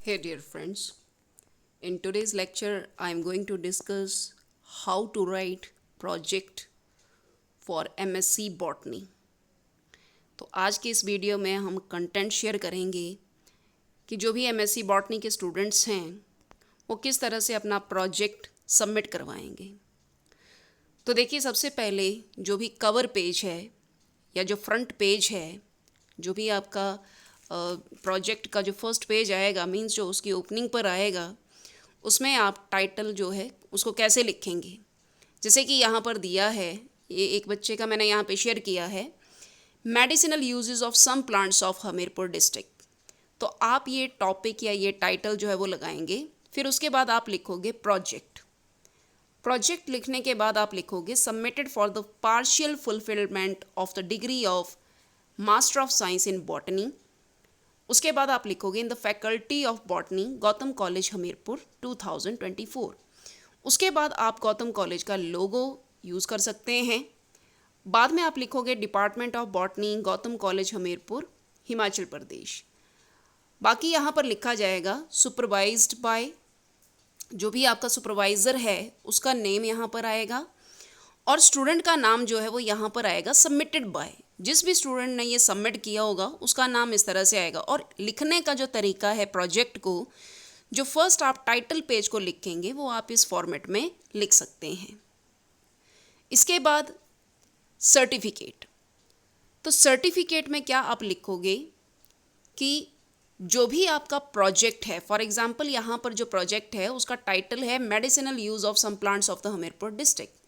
Hey dear friends, in today's lecture I am going to discuss how to write project for MSc Botany। तो आज के इस video में हम content share करेंगे कि जो भी MSc Botany के स्टूडेंट्स हैं वो किस तरह से अपना प्रोजेक्ट सबमिट करवाएंगे। तो देखिए, सबसे पहले जो भी कवर पेज है या जो फ्रंट पेज है, जो भी आपका प्रोजेक्ट का जो फर्स्ट पेज आएगा, मींस जो उसकी ओपनिंग पर आएगा, उसमें आप टाइटल जो है उसको कैसे लिखेंगे। जैसे कि यहाँ पर दिया है, ये एक बच्चे का मैंने यहाँ पे शेयर किया है, medicinal uses of some plants of Hamirpur district. तो आप ये टॉपिक या ये टाइटल जो है वो लगाएंगे। फिर उसके बाद आप लिखोगे प्रोजेक्ट। प्रोजेक्ट लिखने के बाद आप लिखोगे submitted for the partial fulfilment of the degree of master of science in botany. उसके बाद आप लिखोगे in the faculty of botany Gautam college Hamirpur 2024। उसके बाद आप गौतम कॉलेज का लोगो यूज़ कर सकते हैं। बाद में आप लिखोगे department of botany Gautam college Hamirpur Himachal Pradesh. बाकी यहाँ पर लिखा जाएगा सुपरवाइज्ड बाय, जो भी आपका सुपरवाइज़र है उसका नेम यहाँ पर आएगा, और स्टूडेंट का नाम जो है वो यहाँ पर आएगा सबमिटेड बाय। जिस भी स्टूडेंट ने ये सबमिट किया होगा उसका नाम इस तरह से आएगा। और लिखने का जो तरीका है प्रोजेक्ट को, जो फर्स्ट आप टाइटल पेज को लिखेंगे वो आप इस फॉर्मेट में लिख सकते हैं। इसके बाद सर्टिफिकेट। तो सर्टिफिकेट में क्या आप लिखोगे कि जो भी आपका प्रोजेक्ट है, फॉर एग्जांपल यहाँ पर जो प्रोजेक्ट है उसका टाइटल है medicinal use of some plants of the Hamirpur district,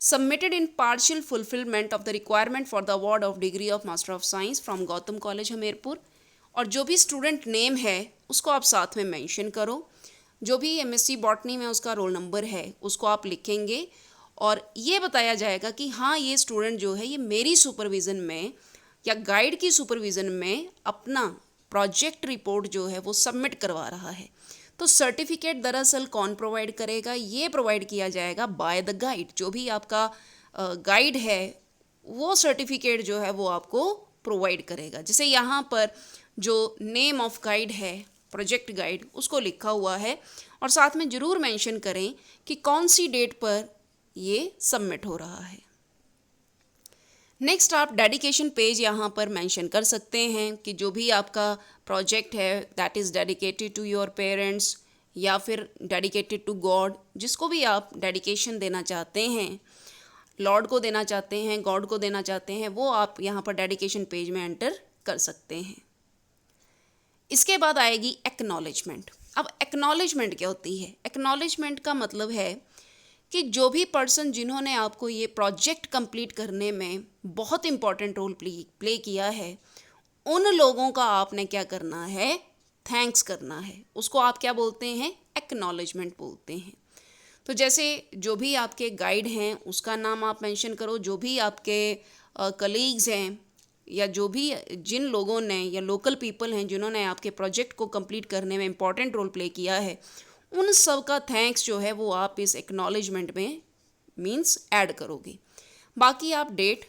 submitted in partial fulfillment of the requirement for the award of degree of Master of Science from Gautam college Hamirpur. और जो भी स्टूडेंट नेम है उसको आप साथ में मेंशन करो। जो भी MSc बॉटनी में उसका रोल नंबर है उसको आप लिखेंगे, और ये बताया जाएगा कि हाँ, ये स्टूडेंट जो है ये मेरी सुपरविज़न में या गाइड की सुपरविज़न में अपना प्रोजेक्ट रिपोर्ट जो है वो सबमिट करवा रहा है। तो सर्टिफिकेट दरअसल कौन प्रोवाइड करेगा? ये प्रोवाइड किया जाएगा बाय द गाइड। जो भी आपका गाइड है वो सर्टिफिकेट जो है वो आपको प्रोवाइड करेगा। जैसे यहाँ पर जो नेम ऑफ गाइड है, प्रोजेक्ट गाइड, उसको लिखा हुआ है, और साथ में ज़रूर मेंशन करें कि कौन सी डेट पर ये सबमिट हो रहा है। नेक्स्ट आप डेडिकेशन पेज यहाँ पर मेंशन कर सकते हैं कि जो भी आपका प्रोजेक्ट है that is dedicated to your parents या फिर डेडिकेटेड टू गॉड। जिसको भी आप डेडिकेशन देना चाहते हैं, लॉर्ड को देना चाहते हैं, गॉड को देना चाहते हैं, वो आप यहाँ पर डेडिकेशन पेज में एंटर कर सकते हैं। इसके बाद आएगी एक्नॉलेजमेंट। अब एक्नॉलेजमेंट क्या होती है? एक्नॉलेजमेंट का मतलब है कि जो भी पर्सन जिन्होंने आपको ये प्रोजेक्ट कंप्लीट करने में बहुत इम्पॉर्टेंट रोल प्ले किया है, उन लोगों का आपने क्या करना है? थैंक्स करना है। उसको आप क्या बोलते हैं? एक्नॉलेजमेंट बोलते हैं। तो जैसे जो भी आपके गाइड हैं उसका नाम आप मेंशन करो, जो भी आपके कलीग्स हैं या जो भी जिन लोगों ने या लोकल पीपल हैं जिन्होंने आपके प्रोजेक्ट को कंप्लीट करने में इम्पॉर्टेंट रोल प्ले किया है, उन सब का थैंक्स जो है वो आप इस एक्नॉलेजमेंट में मीन्स ऐड करोगे। बाकी आप डेट,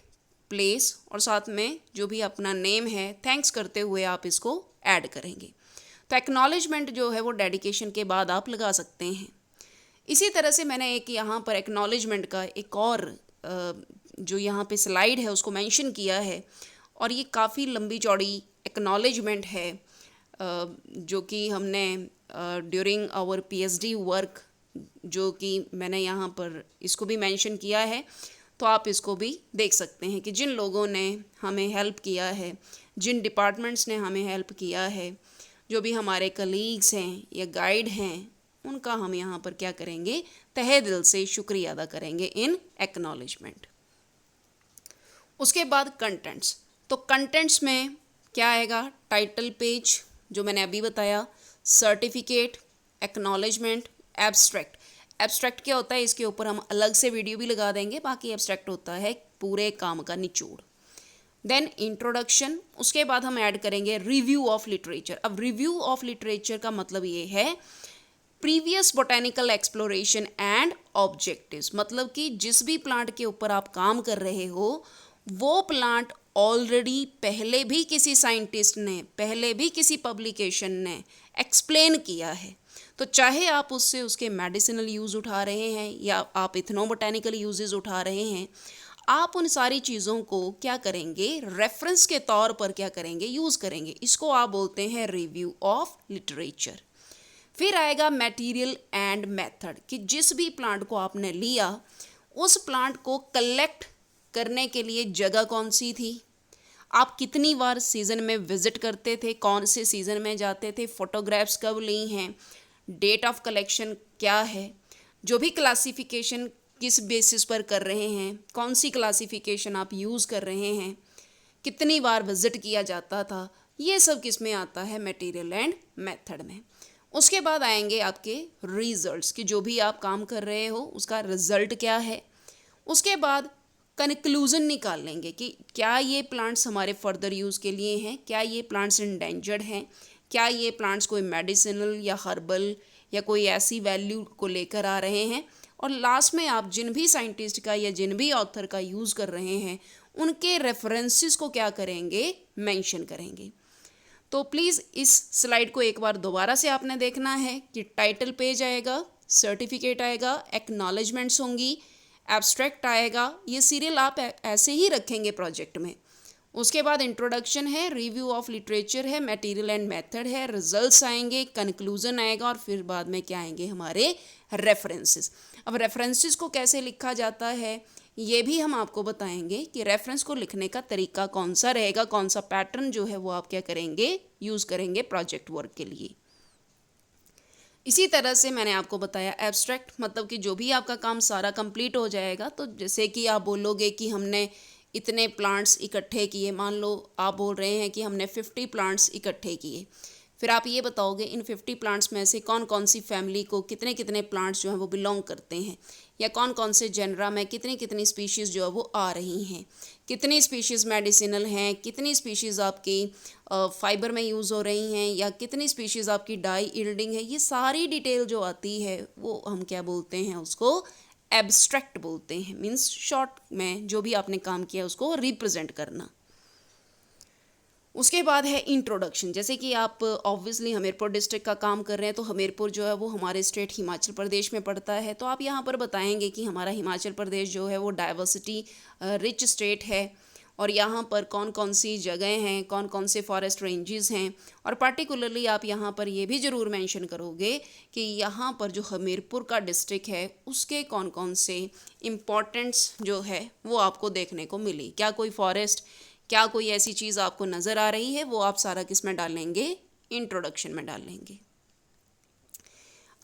प्लेस और साथ में जो भी अपना नेम है थैंक्स करते हुए आप इसको ऐड करेंगे। तो एक्नॉलेजमेंट जो है वो डेडिकेशन के बाद आप लगा सकते हैं। इसी तरह से मैंने एक यहाँ पर एक्नॉलेजमेंट का एक और जो यहाँ पे स्लाइड है उसको मेंशन किया है, और ये काफ़ी लंबी चौड़ी एक्नॉलेजमेंट है जो कि हमने ड्यूरिंग आवर PhD वर्क, जो कि मैंने यहाँ पर इसको भी मेंशन किया है। तो आप इसको भी देख सकते हैं कि जिन लोगों ने हमें हेल्प किया है, जिन डिपार्टमेंट्स ने हमें हेल्प किया है, जो भी हमारे कलीग्स हैं या गाइड हैं, उनका हम यहाँ पर क्या करेंगे? तहे दिल से शुक्रिया अदा करेंगे इन एक्नॉलेजमेंट। उसके बाद कंटेंट्स। तो कंटेंट्स में क्या आएगा? टाइटल पेज जो मैंने अभी बताया, सर्टिफिकेट, एक्नॉलेजमेंट, एब्स्ट्रैक्ट। एब्स्ट्रैक्ट क्या होता है इसके ऊपर हम अलग से वीडियो भी लगा देंगे। बाकी एब्स्ट्रैक्ट होता है पूरे काम का निचोड़। Then introduction. उसके बाद हम ऐड करेंगे रिव्यू ऑफ लिटरेचर। अब रिव्यू ऑफ लिटरेचर का मतलब ये है previous botanical exploration and objectives. मतलब कि जिस भी प्लांट के ऊपर आप काम कर रहे हो वो प्लांट ऑलरेडी पहले भी किसी साइंटिस्ट ने, पहले भी किसी पब्लिकेशन ने एक्सप्लेन किया है। तो चाहे आप उससे उसके मेडिसिनल यूज़ उठा रहे हैं या आप इथनोबोटेनिकल यूजेस उठा रहे हैं, आप उन सारी चीज़ों को क्या करेंगे, रेफरेंस के तौर पर क्या करेंगे, यूज़ करेंगे। इसको आप बोलते हैं रिव्यू ऑफ लिटरेचर। फिर आएगा मटेरियल एंड मेथड, कि जिस भी प्लांट को आपने लिया उस प्लांट को कलेक्ट करने के लिए जगह कौन सी थी, आप कितनी बार सीज़न में विज़िट करते थे, कौन से सीज़न में जाते थे, फोटोग्राफ्स कब ली हैं, डेट ऑफ कलेक्शन क्या है, जो भी क्लासिफिकेशन किस बेसिस पर कर रहे हैं, कौन सी क्लासिफिकेशन आप यूज़ कर रहे हैं, कितनी बार विज़िट किया जाता था, ये सब किस में आता है, मटेरियल एंड मेथड में। उसके बाद आएंगे आपके रिजल्ट्स, कि जो भी आप काम कर रहे हो उसका रिजल्ट क्या है। उसके बाद कंक्लूजन निकाल लेंगे कि क्या ये प्लांट्स हमारे फर्दर यूज़ के लिए हैं, क्या ये प्लांट्स इंडेंजर्ड हैं, क्या ये प्लांट्स कोई मेडिसिनल या हर्बल या कोई ऐसी वैल्यू को लेकर आ रहे हैं। और लास्ट में आप जिन भी साइंटिस्ट का या जिन भी ऑथर का यूज़ कर रहे हैं उनके रेफरेंसेस को क्या करेंगे, मेंशन करेंगे। तो प्लीज़ इस स्लाइड को एक बार दोबारा से आपने देखना है कि टाइटल पेज आएगा, सर्टिफिकेट आएगा, एक्नॉलेजमेंट्स होंगी, एब्स्ट्रैक्ट आएगा, ये सीरियल आप ऐसे ही रखेंगे प्रोजेक्ट में। उसके बाद इंट्रोडक्शन है, रिव्यू ऑफ लिटरेचर है, मटेरियल एंड मेथड है, रिजल्ट्स आएंगे, कंक्लूजन आएगा और फिर बाद में क्या आएंगे, हमारे रेफरेंसेस। अब रेफरेंसेस को कैसे लिखा जाता है ये भी हम आपको बताएंगे कि रेफरेंस को लिखने का तरीका कौन सा रहेगा, कौन सा पैटर्न जो है वो आप क्या करेंगे, यूज़ करेंगे प्रोजेक्ट वर्क के लिए। इसी तरह से मैंने आपको बताया एब्स्ट्रैक्ट, मतलब कि जो भी आपका काम सारा कंप्लीट हो जाएगा, तो जैसे कि आप बोलोगे कि हमने इतने प्लांट्स इकट्ठे किए, मान लो आप बोल रहे हैं कि हमने 50 प्लांट्स इकट्ठे किए, फिर आप ये बताओगे इन 50 प्लांट्स में से कौन कौन सी फैमिली को कितने कितने प्लांट्स जो हैं वो बिलोंग करते हैं, या कौन कौन से जेनरा में कितनी कितनी स्पीशीज़ जो है वो आ रही हैं, कितनी स्पीशीज़ मेडिसिनल हैं, कितनी स्पीशीज़ आपकी फाइबर में यूज़ हो रही हैं, या कितनी स्पीशीज़ आपकी डाई यील्डिंग है। ये सारी डिटेल जो आती है वो हम क्या बोलते हैं, उसको एब्स्ट्रैक्ट बोलते हैं। मीन्स शॉर्ट में जो भी आपने काम किया उसको रिप्रेजेंट करना। उसके बाद है इंट्रोडक्शन, जैसे कि आप ऑब्वियसली हमीरपुर डिस्ट्रिक्ट का काम कर रहे हैं, तो हमीरपुर जो है वो हमारे स्टेट हिमाचल प्रदेश में पड़ता है। तो आप यहाँ पर बताएंगे कि हमारा हिमाचल प्रदेश जो है वो डाइवर्सिटी रिच स्टेट है, और यहाँ पर कौन कौन सी जगह हैं, कौन कौन से फॉरेस्ट रेंजेस हैं, और पार्टिकुलरली आप यहाँ पर ये भी ज़रूर मेंशन करोगे कि यहाँ पर जो हमीरपुर का डिस्ट्रिक्ट है उसके कौन कौन से इम्पोर्टेंट्स जो है वो आपको देखने को मिली, क्या कोई फॉरेस्ट, क्या कोई ऐसी चीज़ आपको नज़र आ रही है, वो आप सारा किस में डालेंगे, इंट्रोडक्शन में डालेंगे।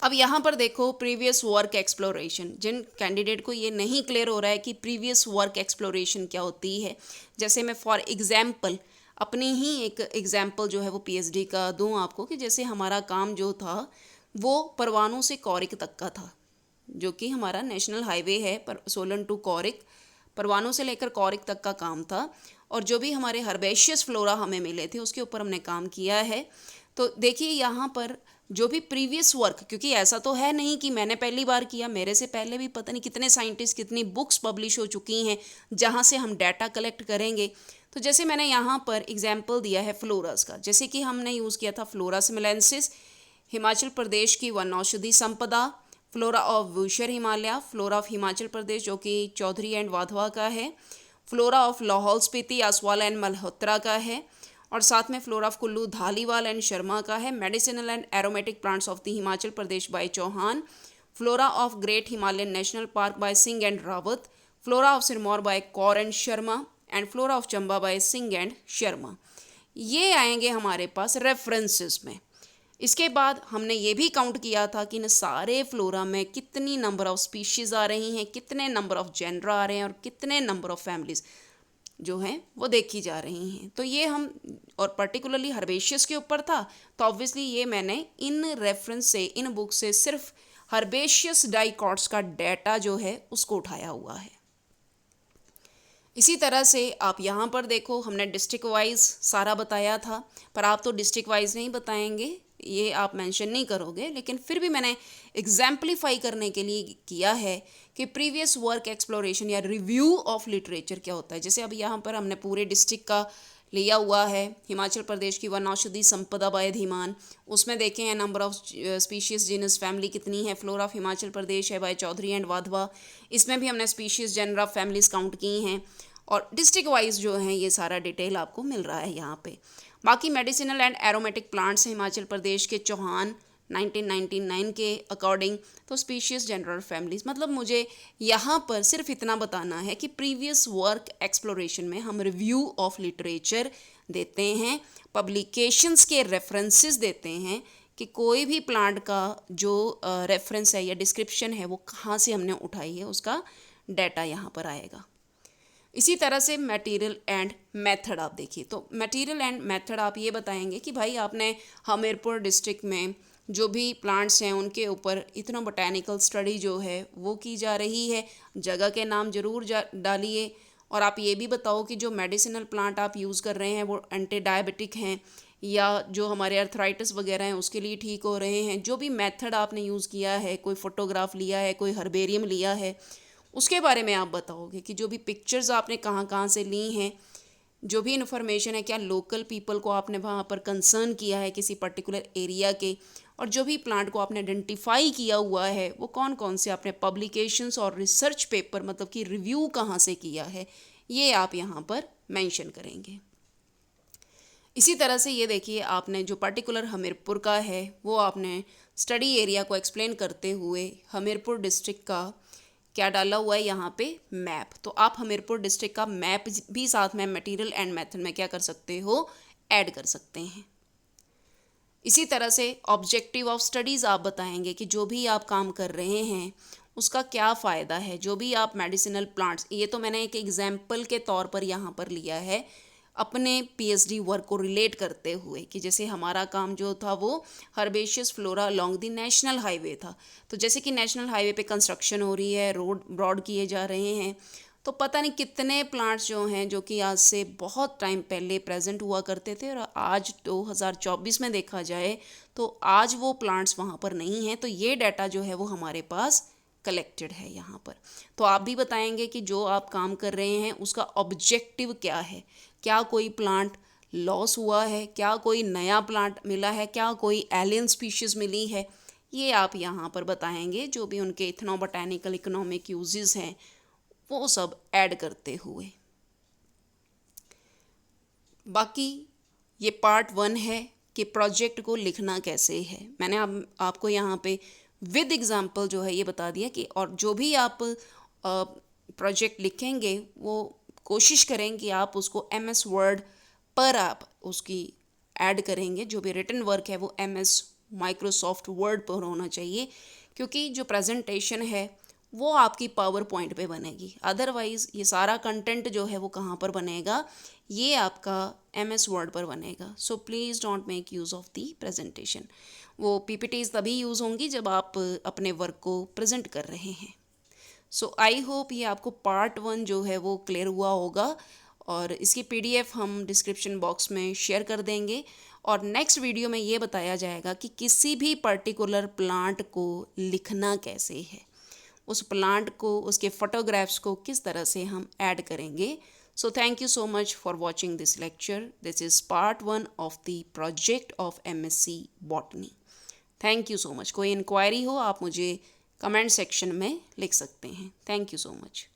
अब यहाँ पर देखो प्रीवियस वर्क एक्सप्लोरेशन, जिन कैंडिडेट को ये नहीं क्लियर हो रहा है कि प्रीवियस वर्क एक्सप्लोरेशन क्या होती है, जैसे मैं फॉर एग्जाम्पल अपनी ही एक एग्जाम्पल जो है वो पीएचडी का दूँ आपको, कि जैसे हमारा काम जो था वो परवाणू से कौरिक तक का था, जो कि हमारा नेशनल हाईवे है पर सोलन टू कौरिक, परवाणू से लेकर कौरिक तक का काम था। और जो भी हमारे हर्बेशियस फ्लोरा हमें मिले थे उसके ऊपर हमने काम किया है। तो देखिए यहाँ पर जो भी प्रीवियस वर्क, क्योंकि ऐसा तो है नहीं कि मैंने पहली बार किया, मेरे से पहले भी पता नहीं कितने साइंटिस्ट, कितनी बुक्स पब्लिश हो चुकी हैं जहाँ से हम डाटा कलेक्ट करेंगे। तो जैसे मैंने यहाँ पर एग्जाम्पल दिया है फ्लोरास का, जैसे कि हमने यूज़ किया था फ्लोरा सिमिलेंसिस, हिमाचल प्रदेश की वन औषधि संपदा, flora of Bushahr Himalaya, flora of Himachal Pradesh जो कि चौधरी एंड वाधवा का है, flora of Lahaul Spiti, Aswal and Malhotra का है, और साथ में flora of Kullu Dhaliwal and Sharma का है, medicinal and aromatic plants of the Himachal Pradesh by Chauhan, flora of great Himalayan national park by Singh and Rawat, flora of Sirmaur by Kaur and Sharma, and flora of Chamba bye Singh and Sharma. ये आएंगे हमारे पास रेफरेंसेस में। इसके बाद हमने ये भी काउंट किया था कि इन सारे फ्लोरा में कितनी नंबर ऑफ स्पीशीज़ आ रही हैं, कितने नंबर ऑफ जेनरा आ रहे हैं, और कितने नंबर ऑफ फैमिलीज़ जो हैं वो देखी जा रही हैं। तो ये हम, और पर्टिकुलरली हर्बेशियस के ऊपर था, तो ऑब्वियसली ये मैंने इन रेफरेंस से, इन बुक से सिर्फ हर्बेशियस डाइकॉट्स का डाटा जो है उसको उठाया हुआ है। इसी तरह से आप यहाँ पर देखो, हमने डिस्ट्रिक्ट वाइज सारा बताया था, पर आप तो डिस्ट्रिक्ट वाइज नहीं बताएंगे, ये आप मेंशन नहीं करोगे, लेकिन फिर भी मैंने एग्जाम्पलीफाई करने के लिए किया है कि प्रीवियस वर्क एक्सप्लोरेशन या रिव्यू ऑफ लिटरेचर क्या होता है। जैसे अब यहाँ पर हमने पूरे डिस्ट्रिक्ट का लिया हुआ है हिमाचल प्रदेश की वन औषधि संपदा बाय धीमान, उसमें देखे हैं number of species genus family कितनी है, फ्लोरा ऑफ हिमाचल प्रदेश है बाय चौधरी एंड वाधवा, इसमें भी हमने species genera of families count की हैं, और डिस्ट्रिक्ट वाइज जो है ये सारा डिटेल आपको मिल रहा है यहाँ पे। बाकी मेडिसिनल एंड एरोमेटिक प्लांट्स हैं हिमाचल प्रदेश के चौहान 1999 के अकॉर्डिंग, तो स्पीशीज़ जनरल फैमिलीज, मतलब मुझे यहाँ पर सिर्फ इतना बताना है कि प्रीवियस वर्क एक्सप्लोरेशन में हम रिव्यू ऑफ लिटरेचर देते हैं, पब्लिकेशंस के रेफरेंसेस देते हैं कि कोई भी प्लांट का जो रेफरेंस है या डिस्क्रिप्शन है वो कहाँ से हमने उठाई है, उसका डाटा यहाँ पर आएगा। इसी तरह से मटेरियल एंड मेथड आप देखिए, तो मटेरियल एंड मेथड आप ये बताएंगे कि भाई आपने हमीरपुर डिस्ट्रिक्ट में जो भी प्लांट्स हैं उनके ऊपर इतना बोटैनिकल स्टडी जो है वो की जा रही है, जगह के नाम ज़रूर डालिए, और आप ये भी बताओ कि जो मेडिसिनल प्लांट आप यूज़ कर रहे हैं वो एंटी डायबिटिक हैं या जो हमारे अर्थराइटिस वगैरह हैं उसके लिए ठीक हो रहे हैं। जो भी मेथड आपने यूज़ किया है, कोई फ़ोटोग्राफ लिया है, कोई हर्बेरियम लिया है, उसके बारे में आप बताओगे कि जो भी पिक्चर्स आपने कहाँ कहाँ से ली हैं, जो भी इन्फॉर्मेशन है, क्या लोकल पीपल को आपने वहाँ पर कंसर्न किया है किसी पर्टिकुलर एरिया के, और जो भी प्लांट को आपने आइडेंटिफाई किया हुआ है वो कौन कौन से आपने पब्लिकेशंस और रिसर्च पेपर मतलब कि रिव्यू कहाँ से किया है, ये आप यहाँ पर मेंशन करेंगे। इसी तरह से ये देखिए आपने जो पर्टिकुलर हमीरपुर का है वो आपने स्टडी एरिया को एक्सप्लेन करते हुए हमीरपुर डिस्ट्रिक्ट का क्या डाला हुआ है यहाँ पे मैप, तो आप हमीरपुर डिस्ट्रिक्ट का मैप भी साथ में मटेरियल एंड मेथड में क्या कर सकते हो, ऐड कर सकते हैं। इसी तरह से ऑब्जेक्टिव ऑफ स्टडीज़ आप बताएंगे कि जो भी आप काम कर रहे हैं उसका क्या फ़ायदा है, जो भी आप मेडिसिनल प्लांट्स, ये तो मैंने एक एग्जाम्पल के तौर पर यहाँ पर लिया है अपने पीएचडी वर्क को रिलेट करते हुए कि जैसे हमारा काम जो था वो herbaceous flora along the national highway था, तो जैसे कि नेशनल हाईवे पे कंस्ट्रक्शन हो रही है, रोड ब्रॉड किए जा रहे हैं, तो पता नहीं कितने प्लांट्स जो हैं जो कि आज से बहुत टाइम पहले प्रेजेंट हुआ करते थे और आज 2024 में देखा जाए तो आज वो प्लांट्स वहाँ पर नहीं हैं, तो ये डाटा जो है वो हमारे पास कलेक्टेड है यहाँ पर। तो आप भी बताएंगे कि जो आप काम कर रहे हैं उसका ऑब्जेक्टिव क्या है, क्या कोई प्लांट लॉस हुआ है, क्या कोई नया प्लांट मिला है, क्या कोई एलियन स्पीशीज़ मिली है, ये आप यहाँ पर बताएंगे। जो भी उनके इथनो बोटैनिकल इकोनॉमिक यूजेस हैं वो सब ऐड करते हुए। बाकी ये पार्ट 1 है कि प्रोजेक्ट को लिखना कैसे है। मैंने आपको यहाँ पे विद एग्जाम्पल जो है ये बता दिया कि और जो भी आप प्रोजेक्ट लिखेंगे वो कोशिश करें कि आप उसको MS वर्ड पर आप उसकी ऐड करेंगे। जो भी रिटन वर्क है वो MS माइक्रोसॉफ्ट वर्ड पर होना चाहिए, क्योंकि जो प्रेजेंटेशन है वो आपकी पावर पॉइंट पे बनेगी। अदरवाइज़ ये सारा कंटेंट जो है वो कहाँ पर बनेगा, ये आपका MS वर्ड पर बनेगा। So please don't make use of the presentation. वो PPTs तभी यूज़ होंगी जब आप अपने वर्क को प्रेजेंट कर रहे हैं। सो आई होप ये आपको पार्ट 1 जो है वो क्लियर हुआ होगा, और इसकी PDF हम डिस्क्रिप्शन बॉक्स में शेयर कर देंगे, और नेक्स्ट वीडियो में ये बताया जाएगा कि किसी भी पर्टिकुलर प्लांट को लिखना कैसे है, उस प्लांट को, उसके फोटोग्राफ्स को किस तरह से हम ऐड करेंगे। So thank you so much for watching this lecture. This is part 1 of the project of MSc botany. Thank you so much. कोई इंक्वायरी हो आप मुझे कमेंट सेक्शन में लिख सकते हैं। Thank you so much.